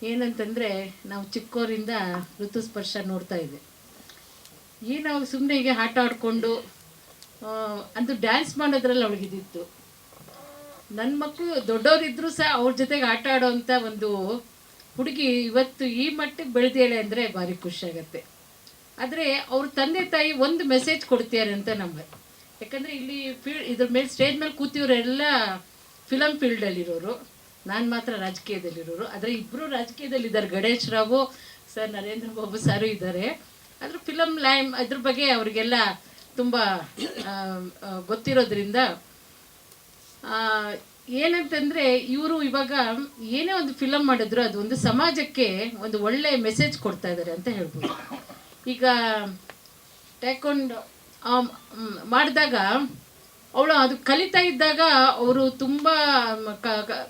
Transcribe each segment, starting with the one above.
ಏನಂತಂದರೆ ನಾವು ಚಿಕ್ಕವರಿಂದ ಋತುಸ್ಪರ್ಶ ನೋಡ್ತಾ ಇದ್ದೆ. ನಾವು ಸುಮ್ಮನೆ ಹೀಗೆ ಆಟ ಆಡಿಕೊಂಡು ಅಂತೂ ಡ್ಯಾನ್ಸ್ ಮಾಡೋದ್ರಲ್ಲಿ ಅವಳಿಗಿದ್ದಿತ್ತು. ನನ್ನ ಮಕ್ಕಳು ದೊಡ್ಡವರಿದ್ದರೂ ಸಹ ಅವ್ರ ಜೊತೆಗೆ ಆಟ ಆಡೋವಂಥ ಒಂದು ಹುಡುಗಿ ಇವತ್ತು ಈ ಮಟ್ಟಿಗೆ ಬೆಳೆದೇಳೆ ಅಂದರೆ ಭಾರಿ ಖುಷಿಯಾಗತ್ತೆ. ಆದರೆ ಅವ್ರ ತಂದೆ ತಾಯಿ ಒಂದು ಮೆಸೇಜ್ ಕೊಡ್ತಿದ್ದಾರೆ ಅಂತ ನಮಗೆ. ಯಾಕಂದರೆ ಇಲ್ಲಿ ಇದ್ರ ಮೇಲೆ ಸ್ಟೇಜ್ ಮೇಲೆ ಕೂತಿಯವರೆಲ್ಲ ಫಿಲಮ್ ಫೀಲ್ಡಲ್ಲಿರೋರು, ನಾನು ಮಾತ್ರ ರಾಜಕೀಯದಲ್ಲಿರೋರು. ಆದರೆ ಇಬ್ಬರು ರಾಜಕೀಯದಲ್ಲಿದ್ದಾರೆ, ಗಣೇಶ್ ರಾವು ಸರ್, ನರೇಂದ್ರ ಬಾಬು ಸಾರು ಇದ್ದಾರೆ. ಅದ್ರ ಫಿಲಮ್ ಲೈಮ್ ಅದ್ರ ಬಗ್ಗೆ ಅವರಿಗೆಲ್ಲ ತುಂಬ ಗೊತ್ತಿರೋದ್ರಿಂದ ಏನಂತಂದರೆ ಇವರು ಇವಾಗ ಏನೇ ಒಂದು ಫಿಲಮ್ ಮಾಡಿದ್ರು ಅದು ಒಂದು ಸಮಾಜಕ್ಕೆ ಒಂದು ಒಳ್ಳೆ ಮೆಸೇಜ್ ಕೊಡ್ತಾ ಇದ್ದಾರೆ ಅಂತ ಹೇಳ್ಬೋದು. ಈಗ ಟೇಕೊಂಡು ಮಾಡಿದಾಗ ಅವಳು ಅದು ಕಲಿತಾ ಇದ್ದಾಗ ಅವರು ತುಂಬ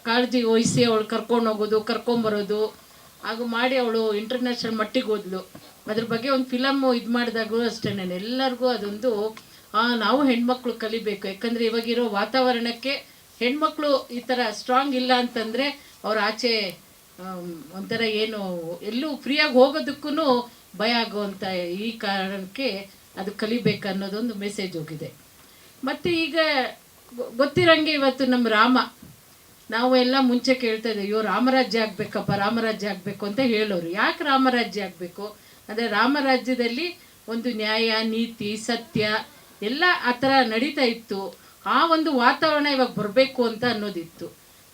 ಕಾಳಜಿ ವಹಿಸಿ ಅವಳು ಕರ್ಕೊಂಡು ಹೋಗೋದು, ಕರ್ಕೊಂಬರೋದು ಹಾಗೂ ಮಾಡಿ ಅವಳು ಇಂಟರ್ನ್ಯಾಷನಲ್ ಮಟ್ಟಿಗೆ ಹೋದ್ಲು. ಅದ್ರ ಬಗ್ಗೆ ಒಂದು ಫಿಲಮ್ಮು ಇದು ಮಾಡಿದಾಗೂ ಅಷ್ಟೇ ಎಲ್ಲರಿಗೂ ಅದೊಂದು ನಾವು ಹೆಣ್ಮಕ್ಳು ಕಲಿಬೇಕು. ಯಾಕಂದರೆ ಇವಾಗಿರೋ ವಾತಾವರಣಕ್ಕೆ ಹೆಣ್ಮಕ್ಳು ಈ ಥರ ಸ್ಟ್ರಾಂಗ್ ಇಲ್ಲ ಅಂತಂದರೆ ಅವ್ರ ಆಚೆ ಒಂಥರ ಏನು ಎಲ್ಲೂ ಫ್ರೀಯಾಗಿ ಹೋಗೋದಕ್ಕೂ ಭಯ ಆಗುವಂಥ ಈ ಕಾರಣಕ್ಕೆ ಅದು ಕಲಿಬೇಕು ಅನ್ನೋದೊಂದು ಮೆಸೇಜ್ ಹೋಗಿದೆ. ಮತ್ತು ಈಗ ಗೊತ್ತಿರೋಂಗೆ ಇವತ್ತು ನಮ್ಮ ರಾಮ, ನಾವು ಎಲ್ಲ ಮುಂಚೆ ಕೇಳ್ತಾ ಇದ್ದೀವಿ, ಅಯ್ಯೋ ರಾಮರಾಜ್ಯ ಆಗಬೇಕಪ್ಪ, ರಾಮರಾಜ್ಯ ಆಗಬೇಕು ಅಂತ ಹೇಳೋರು. ಯಾಕೆ ರಾಮರಾಜ್ಯ ಆಗಬೇಕು ಅಂದರೆ ರಾಮರಾಜ್ಯದಲ್ಲಿ ಒಂದು ನ್ಯಾಯ, ನೀತಿ, ಸತ್ಯ ಎಲ್ಲ ಆ ಥರ ನಡೀತಾ ಇತ್ತು. ಆ ಒಂದು ವಾತಾವರಣ ಇವಾಗ ಬರಬೇಕು ಅಂತ ಅನ್ನೋದಿತ್ತು.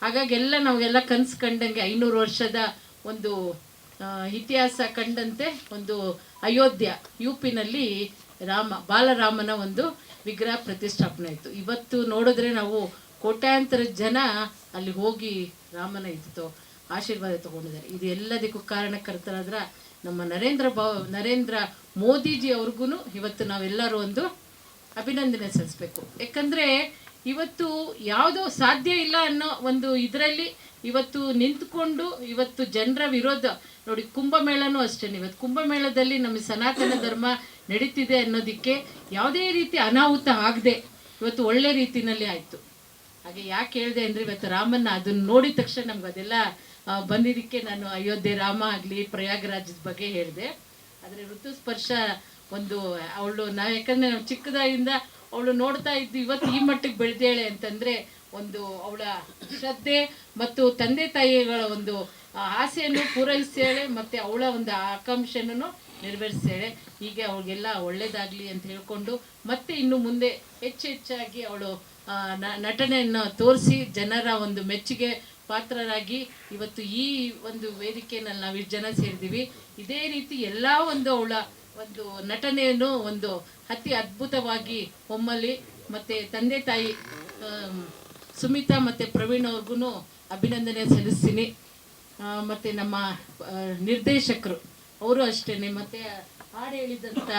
ಹಾಗಾಗಿ ನಾವೆಲ್ಲ ಕನಸು ಕಂಡಂಗೆ 500 ವರ್ಷದ ಒಂದು ಇತಿಹಾಸ ಕಂಡಂತೆ ಒಂದು ಅಯೋಧ್ಯ UPನಲ್ಲಿ ಬಾಲರಾಮನ ಒಂದು ವಿಗ್ರಹ ಪ್ರತಿಷ್ಠಾಪನೆ ಆಯಿತು. ಇವತ್ತು ನೋಡಿದ್ರೆ ನಾವು ಕೋಟ್ಯಾಂತರ ಜನ ಅಲ್ಲಿ ಹೋಗಿ ರಾಮನ ಆಶೀರ್ವಾದ ತಗೊಂಡಿದ್ದಾರೆ. ಇದು ಎಲ್ಲದಕ್ಕೂ ಕಾರಣಕರ್ತರಾದ್ರ ನಮ್ಮ ನರೇಂದ್ರ ಮೋದಿಜಿ ಅವ್ರಿಗೂ ಇವತ್ತು ನಾವೆಲ್ಲರೂ ಒಂದು ಅಭಿನಂದನೆ ಸಲ್ಲಿಸಬೇಕು. ಯಾಕಂದರೆ ಇವತ್ತು ಯಾವುದೋ ಸಾಧ್ಯ ಇಲ್ಲ ಅನ್ನೋ ಒಂದು ಇದರಲ್ಲಿ ಇವತ್ತು ನಿಂತ್ಕೊಂಡು ಇವತ್ತು ಜನರ ವಿರೋಧ ನೋಡಿ. ಕುಂಭಮೇಳನೂ ಅಷ್ಟೇ, ಇವತ್ತು ಕುಂಭಮೇಳದಲ್ಲಿ ನಮ್ಮ ಸನಾತನ ಧರ್ಮ ನಡೀತಿದೆ ಅನ್ನೋದಕ್ಕೆ ಯಾವುದೇ ರೀತಿ ಅನಾಹುತ ಆಗದೆ ಇವತ್ತು ಒಳ್ಳೆ ರೀತಿಯಲ್ಲಿ ಆಯಿತು. ಹಾಗೆ ಯಾಕೆ ಹೇಳಿದೆ ಅಂದರೆ ಇವತ್ತು ರಾಮನ್ನ ಅದನ್ನು ನೋಡಿದ ತಕ್ಷಣ ನಮ್ಗೆ ಅದೆಲ್ಲ ಬಂದಿದ್ದಕ್ಕೆ ನಾನು ಅಯೋಧ್ಯೆ ರಾಮ ಆಗಲಿ ಪ್ರಯಾಗರಾಜದ ಬಗ್ಗೆ ಹೇಳಿದೆ. ಆದರೆ ಋತುಸ್ಪರ್ಶ ಒಂದು ಯಾಕಂದರೆ ನಾವು ಚಿಕ್ಕದಾಗಿಂದ ಅವಳು ನೋಡ್ತಾ ಇದ್ದು ಇವತ್ತು ಈ ಮಟ್ಟಿಗೆ ಬೆಳೆದೇಳೆ ಅಂತಂದರೆ ಒಂದು ಅವಳ ಶ್ರದ್ಧೆ ಮತ್ತು ತಂದೆ ತಾಯಿಗಳ ಒಂದು ಆಸೆಯನ್ನು ಪೂರೈಸ್ತಾಳೆ ಮತ್ತು ಅವಳ ಒಂದು ಆಕಾಂಕ್ಷೆಯನ್ನು ನೆರವೇರಿಸ್ತಾಳೆ. ಹೀಗೆ ಅವಳಿಗೆಲ್ಲ ಒಳ್ಳೇದಾಗಲಿ ಅಂತ ಹೇಳ್ಕೊಂಡು ಮತ್ತೆ ಇನ್ನು ಮುಂದೆ ಹೆಚ್ಚಾಗಿ ಅವಳು ನಟನೆಯನ್ನು ತೋರಿಸಿ ಜನರ ಒಂದು ಮೆಚ್ಚುಗೆ ಪಾತ್ರರಾಗಿ ಇವತ್ತು ಈ ಒಂದು ವೇದಿಕೆಯಲ್ಲಿ ನಾವು ಇಷ್ಟು ಜನ ಸೇರಿದ್ದೀವಿ. ಇದೇ ರೀತಿ ಎಲ್ಲ ಒಂದು ಅವಳ ಒಂದು ನಟನೆಯನ್ನು ಒಂದು ಅತಿ ಅದ್ಭುತವಾಗಿ ಹೊಮ್ಮಲಿ. ಮತ್ತು ತಂದೆ ತಾಯಿ ಸುಮಿತಾ ಮತ್ತು ಪ್ರವೀಣ್ ಅವ್ರಿಗೂ ಅಭಿನಂದನೆ ಸಲ್ಲಿಸ್ತೀನಿ. ಮತ್ತು ನಮ್ಮ ನಿರ್ದೇಶಕರು ಅವರು ಅಷ್ಟೇ, ಮತ್ತು ಹಾಡು ಹೇಳಿದಂಥ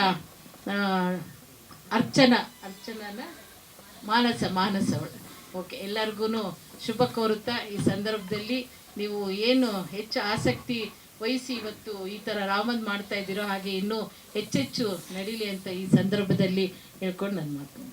ಅರ್ಚನಾನ ಮಾನಸ ಅವಳು. ಓಕೆ, ಎಲ್ಲರಿಗೂ ಶುಭ ಕೋರುತ್ತಾ ಈ ಸಂದರ್ಭದಲ್ಲಿ ನೀವು ಏನು ಹೆಚ್ಚು ಆಸಕ್ತಿ ವಹಿಸಿ ಇವತ್ತು ಈ ಥರ ರಾಮನ್ ಮಾಡ್ತಾ ಇದ್ದೀರೋ ಹಾಗೆ ಇನ್ನೂ ಹೆಚ್ಚೆಚ್ಚು ನಡೀಲಿ ಅಂತ ಈ ಸಂದರ್ಭದಲ್ಲಿ ಹೇಳ್ಕೊಂಡು ನಾನು ಮಾತು